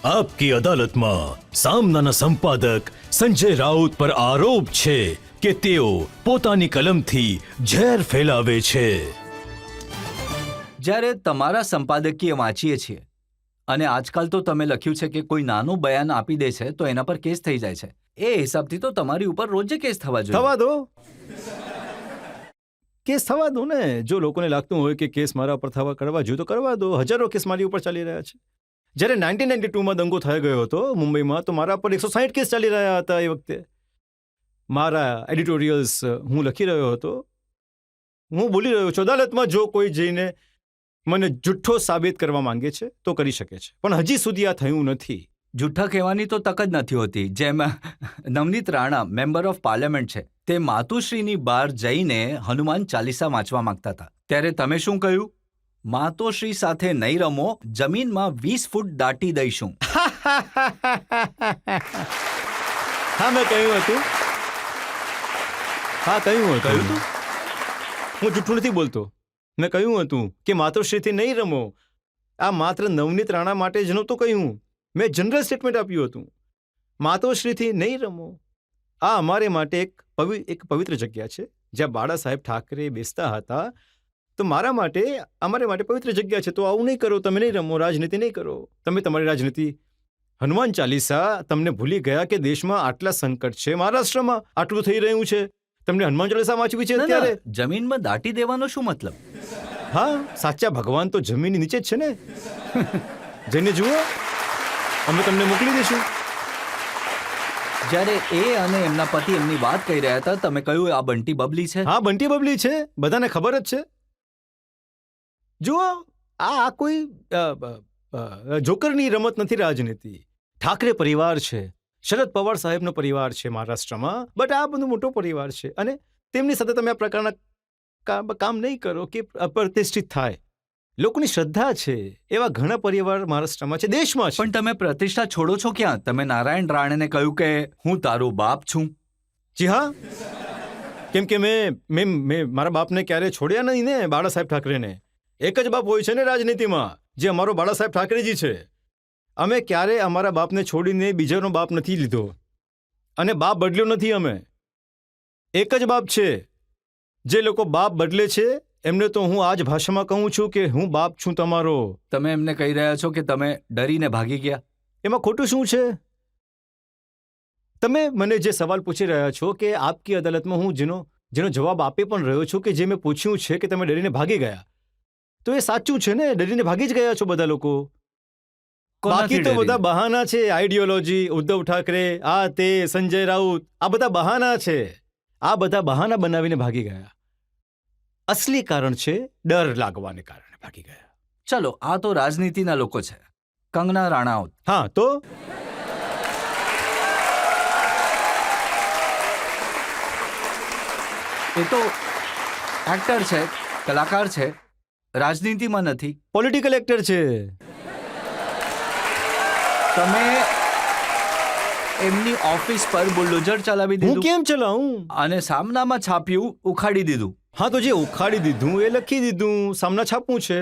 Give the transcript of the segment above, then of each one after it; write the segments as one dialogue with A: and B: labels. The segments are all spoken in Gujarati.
A: આપકી અદાલતમાં સામનાના સંપાદક સંજય રાઉત પર આરોપ છે કે તેઓ પોતાની કલમથી ઝેર ફેલાવે છે.
B: જ્યારે તમારા સંપાદકીય વાંચીએ છીએ અને આજકાલ તો તમે લખ્યું છે કે કોઈ નાનું બયાન આપી દે છે તો એના પર કેસ થઈ જાય છે, એ હિસાબથી તો તમારી ઉપર રોજે કેસ થવા જોઈએ.
C: થવા દો, કેસ થવા દો ને. જો લોકોને લાગતું હોય કે કેસ મારા ઉપર કરવા જોઈએ તો કરવા દો. હજારો કેસ મારી ઉપર ચાલી રહ્યા છે. જ્યારે 1992માં દંગો થઈ ગયો હતો મુંબઈમાં, તો મારા પર 160 કેસ ચાલી રહ્યા હતા. એ વખતે મારા એડિટોરિયલ્સ હું લખી રહ્યો હતો, હું બોલી રહ્યો છું. અદાલતમાં જો કોઈ જઈને મને જુઠ્ઠો સાબિત કરવા માંગે છે તો કરી શકે છે, પણ હજી સુધી આ થયું નથી.
B: જૂઠ્ઠા કહેવાની તો તક જ નથી હોતી. જેમ Navneet Rana member of parliament છે, તે માતુશ્રીની બહાર જઈને હનુમાન ચાલીસા વાંચવા માંગતા હતા, ત્યારે તમે શું કહ્યું? માતોશ્રી સાથે નહીં રમો, જમીનમાં 20 ફૂટ દાટી દઈશું.
C: હા, મેં કહ્યું હતું. હા, કહ્યું હતું. હું જૂઠું નથી બોલતો. મેં કહ્યું હતું કે માતોશ્રીથી નહીં રમો. આ માત્ર નવનીત રાણા માટે જ નહોતું કહ્યું, મેં જનરલ સ્ટેટમેન્ટ આપ્યું હતું. માતોશ્રીથી નહીં રમો. આ અમારે માટે એક પવિત્ર જગ્યા છે, જ્યાં બાળા સાહેબ ઠાકરે બેસતા હતા. તો અમારે માટે પવિત્ર જગ્યા છે. તો આવું નહીં કરો, તમે નહીં રમો, રાજનીતિ નહીં કરો. તમે તમારી રાજનીતિ, હનુમાન ચાલીસા તમને ભૂલી ગયા કે દેશમાં આટલા સંકટ છે, મહારાષ્ટ્રમાં આટલું થઈ રહ્યું છે, તમને હનુમાન ચાલીસા વાંચવી છે અત્યારે?
B: જમીનમાં દાટી દેવાનો શું મતલબ?
C: હા, સાચા ભગવાન તો જમીનની નીચે જ છે ને. જઈને જુઓ, અમે તમને મોકલી દઈશું.
B: જ્યારે એ અને એમના પતિ એમની વાત કહી રહ્યા હતા, તમે કહ્યું આ બંટી બબલી છે.
C: હા, બંટી બબલી છે, બધાને ખબર જ છે. જુઓ, આ કોઈ જોકરની રમત નથી રાજનીતિ. ઠાકરે પરિવાર છે, શરદ પવાર સાહેબનો પરિવાર છે મહારાષ્ટ્રમાં, બટ આ બધું મોટો પરિવાર છે, અને તેમની સાથે તમે આ પ્રકારના કામ નહીં કરો કે અપ્રતિષ્ઠિત થાય. લોકોની શ્રદ્ધા છે, એવા ઘણા પરિવાર મહારાષ્ટ્રમાં છે, દેશમાં છે.
B: પણ તમે પ્રતિષ્ઠા છોડો છો ક્યાં? તમે નારાયણ રાણેને કહ્યું કે હું તારું બાપ છું.
C: જી હા, કેમ કે મેં મારા બાપને ક્યારે છોડ્યા નહીં ને. બાળા સાહેબ ઠાકરેને એક જ બાપ હોય છે ને રાજનીતિમાં, જે અમારો બાળા સાહેબ ઠાકરેજી છે. અમે ક્યારે અમારા બાપને છોડીને બીજાનો બાપ નથી લીધો, અને બાપ બદલ્યો નથી. અમે એક જ બાપ છે. જે લોકો બાપ બદલે છે એમને તો હું આ જ ભાષામાં કહું છું કે હું બાપ છું તમારો.
B: તમે એમને કહી રહ્યા છો કે તમે ડરીને ભાગી ગયા.
C: એમાં ખોટું શું છે? તમે મને જે સવાલ પૂછી રહ્યા છો કે આપકી અદાલતમાં હું જેનો જવાબ આપી પણ રહ્યો છું, કે જે મેં પૂછ્યું છે કે તમે ડરીને ભાગી ગયા, તો એ સાચું છે ને. ડરીને ભાગી જ ગયા છો બધા લોકો. બાકી તો બધા બહાના છે. આઈડિયોલોજી, ઉદ્ધવ ઠાકરે, આ તે, સંજય રાઉત, આ બધા બહાના છે. આ બધા બહાના બનાવીને ભાગી ગયા. અસલી કારણ છે ડર લાગવાને કારણે ભાગી ગયા.
B: ચલો, આ તો રાજનીતિના લોકો છે. કંગના રાણાવત.
C: હા, તો
B: એ તો એક્ટર છે, કલાકાર છે, રાજનીતિમાં નથી.
C: પોલિટિકલ એક્ટર છે.
B: તમે એમની ઓફિસ પર બુલડોઝર ચલાવી
C: હું
B: દીધું
C: કેમ ચલાવું?
B: અને સામનામાં છાપ્યું ઉખાડી દીધું.
C: હા, તો જે ઉખાડી દીધું એ લખી દીધું. સામના છાપવું છે.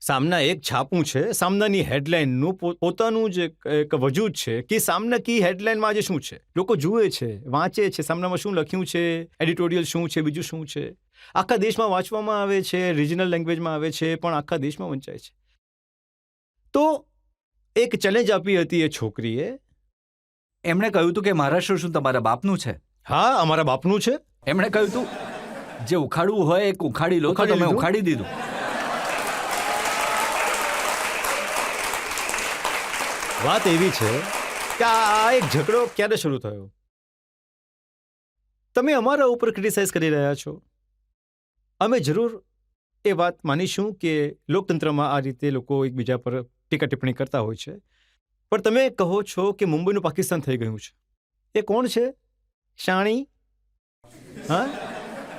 C: સામના એક છાપવું છે. સામનાની હેડલાઇનનું પોતાનું જ એક વજૂદ છે કે સામના કી હેડલાઇનમાં આજે શું છે. લોકો જુએ છે, વાંચે છે, સામનામાં શું લખ્યું છે, એડિટોરિયલ શું છે, બીજું શું છે. આખા દેશમાં વાંચવામાં આવે છે, રિજનલ લેંગ્વેજમાં આવે છે, પણ આખા દેશમાં વંચાય છે. તો એક ચેલેન્જ આપી હતી એ છોકરીએ.
B: એમણે કહ્યું હતું કે મહારાષ્ટ્ર શું તમારા બાપનું છે?
C: હા, અમારા બાપનું છે.
B: એમણે કહ્યું હતું જે ઉખાડવું હોય એક ઉખાડી લો, તો તમે ઉખાડી દીધું.
C: વાત એવી છે કે આ એક ઝઘડો ક્યારે શરૂ થયો? તમે અમારા ઉપર ક્રિટિસાઇઝ કરી રહ્યા છો. અમે જરૂર એ વાત માનીશું કે લોકતંત્રમાં આ રીતે લોકો એકબીજા પર ટીકા ટિપ્પણી કરતા હોય છે, પણ તમે કહો છો કે મુંબઈનું પાકિસ્તાન થઈ ગયું છે. એ કોણ છે? શાણી? હા,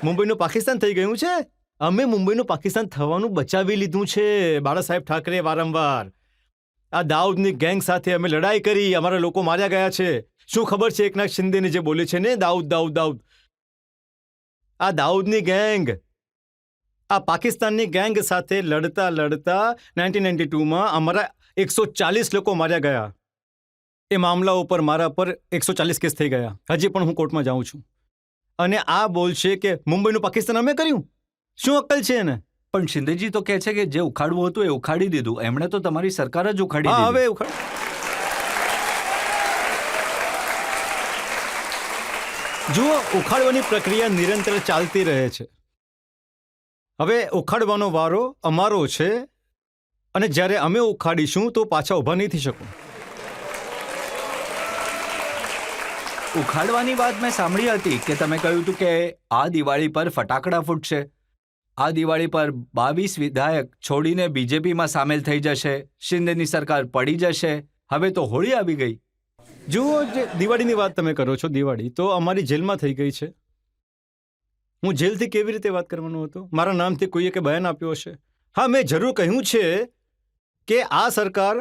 C: મુંબઈનું પાકિસ્તાન થઈ ગયું છે. અમે મુંબઈનું પાકિસ્તાન થવાનું બચાવી લીધું છે. બાળા સાહેબ ઠાકરે વારંવાર આ દાઉદની ગેંગ સાથે અમે લડાઈ કરી, અમારા લોકો માર્યા ગયા છે. શું ખબર છે એકનાથ શિંદેને જે બોલે છે ને, દાઉદ દાઉદ દાઉદ. આ દાઉદની ગેંગ આ પાકિસ્તાનની ગેંગ સાથે લડતા 1992માં અમારા 140 લોકો માર્યા ગયા. એ મામલા ઉપર મારા પર 140 કેસ થઈ ગયા. હજી પણ હું કોર્ટમાં જાઉં છું. અને આ બોલશે કે મુંબઈનું પાકિસ્તાન અમે કર્યું. શું અક્કલ છે એને?
B: પણ શિંદેજી તો કહે છે કે જે ઉખાડવું હતું એ ઉખાડી દીધું. એમણે તો તમારી સરકાર જ ઉખાડી
C: હા,
B: દીધી.
C: હવે જુઓ, ઉખાડવાની પ્રક્રિયા નિરંતર ચાલતી રહે છે. હવે ઉખાડવાનો વારો અમારો છે, અને જ્યારે અમે ઉખાડીશું તો પાછા ઊભા નહીં થઈ શકો.
B: ઉખાડવાની વાત મેં સાંભળી હતી કે તમે કહ્યું હતું કે આ દિવાળી પર ફટાકડા ફૂટશે, આ દિવાળી પર 22 વિધાયક છોડીને બીજેપીમાં સામેલ થઈ જશે, શિંદેની સરકાર પડી જશે. હવે તો હોળી આવી ગઈ.
C: જુઓ, જે દિવાળીની વાત તમે કરો છો, દિવાળી તો અમારી જેલમાં થઈ ગઈ છે. હું જેલથી કેવી રીતે વાત કરવાનો હતો? મારા નામથી કોઈએ કે બયાન આપ્યો હશે? હા, મેં જરૂર કહ્યું છે કે આ સરકાર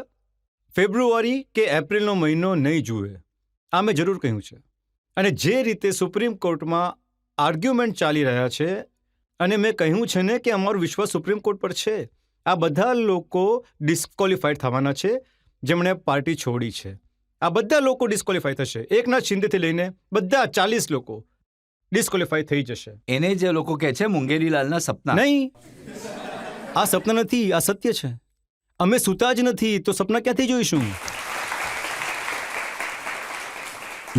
C: ફેબ્રુઆરી કે એપ્રિલનો મહિનો નહીં જુએ. આ મેં જરૂર કહ્યું છે. અને જે રીતે સુપ્રીમ કોર્ટમાં આર્ગ્યુમેન્ટ ચાલી રહ્યા છે, અને મેં કહ્યું છે ને કે અમારો વિશ્વાસ સુપ્રીમ કોર્ટ પર છે. આ બધા લોકો ડિસ્કોલિફાઈડ થવાના છે જેમણે પાર્ટી છોડી છે. આ બધા લોકો ડિસ્કોલિફાઈ થશે. એકનાથ શિંદેથી લઈને બધા 40 લોકો ડિસ્કોલિફાઈ થઈ જશે.
B: એને જે લોકો કહે છે મુંગેરીલાલના સપના.
C: નહીં, આ સપના નથી, આ સત્ય છે. અમે સૂતા જ નથી તો સપના ક્યાંથી જોઈશું?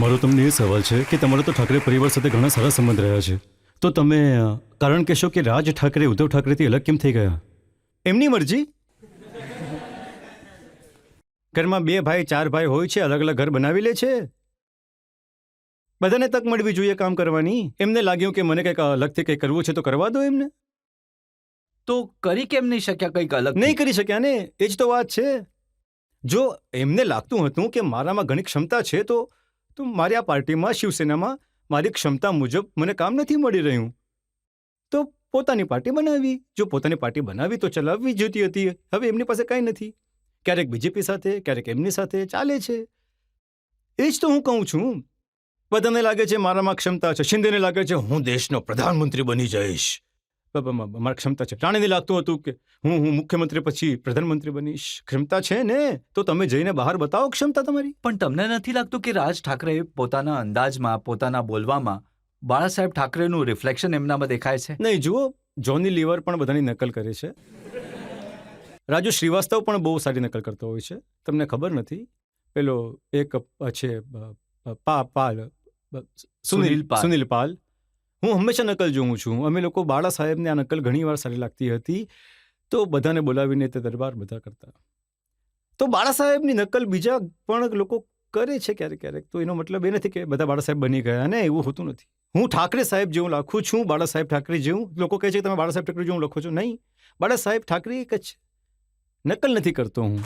C: મારો તમને એ સવાલ છે કે તમારો તો ઠાકરે પરિવાર સાથે ઘણા સારા સંબંધ રહ્યા છે, તો તમે કારણ કહેશો કે રાજ ઠાકરે ઉદ્ધવ ઠાકરેથી અલગ કેમ થઈ ગયા? એમની મરજી. ઘરમાં 2 ભાઈ 4 ભાઈ હોય છે, અલગ અલગ ઘર બનાવી લે છે. બધાને તક મળવી જોઈએ કામ કરવાની. એમને લાગ્યું કે મને કંઈક અલગથી કંઈક કરવું છે તો કરવા દો એમને.
B: તો કરી કેમ નહીં શક્યા કંઈક અલગ?
C: નહીં કરી શક્યા ને, એ જ તો વાત છે. જો એમને લાગતું હતું કે મારામાં ઘણી ક્ષમતા છે તો મારી આ પાર્ટીમાં, શિવસેનામાં મારી ક્ષમતા મુજબ મને કામ નથી મળી રહ્યું, તો પોતાની પાર્ટી બનાવી. જો પોતાની પાર્ટી બનાવી તો ચલાવવી જોતી હતી. હવે એમની પાસે કાંઈ નથી. ક્યારેક બીજેપી સાથે, ક્યારેક એમની સાથે ચાલે છે. એ જ તો હું કહું છું. બધાને લાગે છે મારામાં ક્ષમતા છે. શિંદેને લાગે છે હું દેશનો પ્રધાનમંત્રી બની જઈશ. મારી ક્ષમતા છે. રાણીને લાગતું હતું કે હું મુખ્યમંત્રી પછી પ્રધાનમંત્રી બનીશ. ક્ષમતા છે ને, તો તમે જઈને બહાર બતાવો ક્ષમતા તમારી.
B: પણ તમને નથી લાગતું કે રાજ ઠાકરે પોતાના અંદાજમાં, પોતાના બોલવામાં બાળા સાહેબ ઠાકરેનું રિફ્લેક્શન એમનામાં દેખાય છે?
C: નહીં, જુઓ, જોની લીવર પણ બધાની નકલ કરે છે. રાજુ શ્રીવાસ્તવ પણ બહુ સારી નકલ કરતો હોય છે. તમને ખબર નથી? પેલો એક છે સુનિલ પાલ. હું હંમેશા નકલ જોઉં છું. અમે લોકો બાળા સાહેબને આ નકલ ઘણીવાર સારી લાગતી હતી, તો બધાને બોલાવીને તે દરબાર બધા કરતા. તો બાળા સાહેબની નકલ બીજા પણ લોકો કરે છે ક્યારેક ક્યારેક. તો એનો મતલબ એ નથી કે બધા બાળા સાહેબ બની ગયા ને, એવું હોતું નથી. હું ઠાકરે સાહેબ જેવું લખું છું, બાળા સાહેબ ઠાકરે જેવું. લોકો કહે છે કે તમે બાળા સાહેબ ઠાકરે જેવું લખો છો. નહીં, બાળા સાહેબ ઠાકરે એક જ છે. નકલ નથી કરતો હું.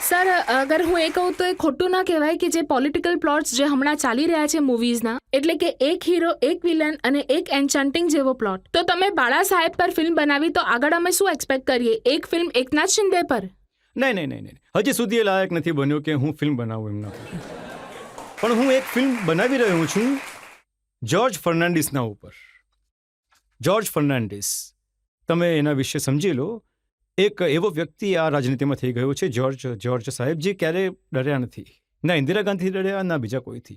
D: સર, અગર હું એ કહું તો એ ખોટું ના કહેવાય કે જે પોલિટિકલ પ્લોટ્સ જે હમણાં ચાલી રહ્યા છે મૂવીઝના, એટલે કે એક હીરો, એક વિલન અને એક એન્ચન્ટિંગ જેવો પ્લોટ, તો તમે બાળા સાહેબ પર ફિલ્મ બનાવી તો આગળ અમે શું એક્સપેક્ટ કરીએ? એક ફિલ્મ એકનાથ શિંદે પર?
C: નહીં. હજી સુધી એ લાયક નથી બન્યો કે હું ફિલ્મ બનાવું એમના પર. પણ હું એક ફિલ્મ બનાવી રહ્યો છું જ્યોર્જ ફર્નાન્ડિસના ઉપર. જ્યોર્જ ફર્નાન્ડિસ, તમે એના વિશે સમજી લો. એક એવો વ્યક્તિ આ રાજનીતિમાં થઈ ગયો છે, જ્યોર્જ સાહેબ, જે ક્યારેય ડર્યા નથી. ના ઇન્દિરા ગાંધીથી ડર્યા, ના બીજા કોઈથી.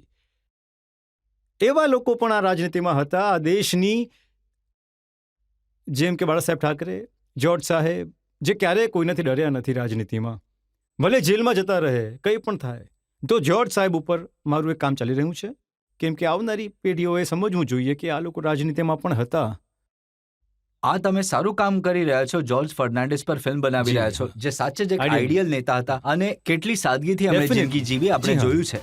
C: એવા લોકો પણ આ રાજનીતિમાં હતા. આ દેશની, જેમ કે બાળા સાહેબ ઠાકરે, જ્યોર્જ સાહેબ, જે ક્યારેય કોઈનાથી ડર્યા નથી રાજનીતિમાં. ભલે જેલમાં જતા રહે, કંઈ પણ થાય. તો જ્યોર્જ સાહેબ ઉપર મારું એક કામ ચાલી રહ્યું છે, કેમ કે આવનારી પેઢીઓએ સમજવું જોઈએ કે આ લોકો રાજનીતિમાં પણ હતા.
B: આ તમે સારું કામ કરી રહ્યા છો. જ્યોર્જ ફર્નાન્ડિસ પર ફિલ્મ બનાવી રહ્યા છો, જે સાચે જ એક આઈડિયલ નેતા હતા અને કેટલી સાદગીથી અમે જિંદગી જીવી આપણે જોયું છે.